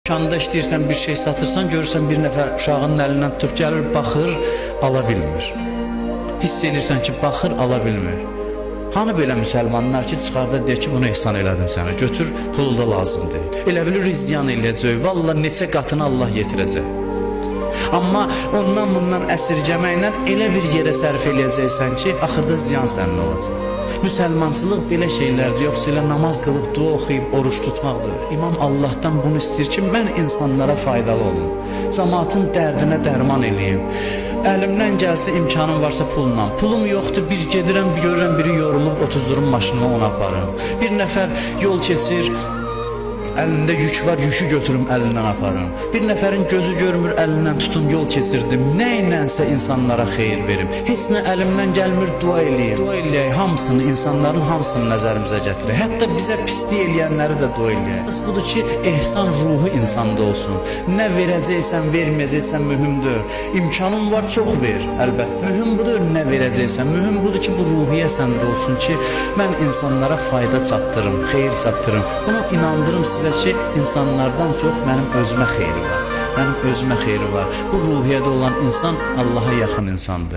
Dükkanda işləyirsən, bir şey satırsan, görürsən bir nəfər uşağının əlindən tutub gəlir, baxır, ala bilmir. Hiss edirsən ki, baxır, ala bilmir. Hani belə müsəlmanlar ki, çıxarda deyir ki, bunu ehsan elədim sənə, götür, pulu da lazım deyil. Elə bilir, ziyan eləyəcək, valla neçə qatını Allah yetirəcək. Amma ondan bundan əsirgəməklə elə bir yerə sərf eləyəcəksən ki, axırda ziyan sənin olacaq. Müsəlmançılıq belə şeylərdir, yoxsa elə namaz qılıb, dua oxuyub, oruç tutmaqdır. İmam Allahdan bunu istəyir ki, mən insanlara faydalı olum, cəmaatın dərdinə dərman eləyim. Əlimdən gəlsə, imkanım varsa pulla. Pulum yoxdur, bir gedirəm, bir görürəm, biri yorulub, 30 durum maşınına ona aparım. Bir nəfər yol keçir, əlində yük var, yükü götürüm, əlindən aparım. Bir nəfərin gözü görmür, əlindən tutum, yol keçirdim. Nə ilənsə insanlara xeyir verim. Heç nə əlimdən gəlmir, dua eləyim. Dua eləyək, hamısını, insanların hamısını nəzərimizə gətirək. Hətta bizə pislik eləyənləri də dua eləyək. Əsas budur ki, ehsan ruhu insanda olsun. Nə verəcəksən, verməyəcəksən mühümdür. İmkanın var, çox ver, əlbəttə. Mühüm budur, nə verəcəksən. Mühüm budur ki, bu ruhiyyə səndə olsun ki, mən insanlara fayda çatdırım, xeyir çatdırım. Bunu inandırım sizə ki, insanlardan çox mənim özümə xeyri var. Mənim özümə xeyri var. Bu ruhiyyədə olan insan Allaha yaxın insandır.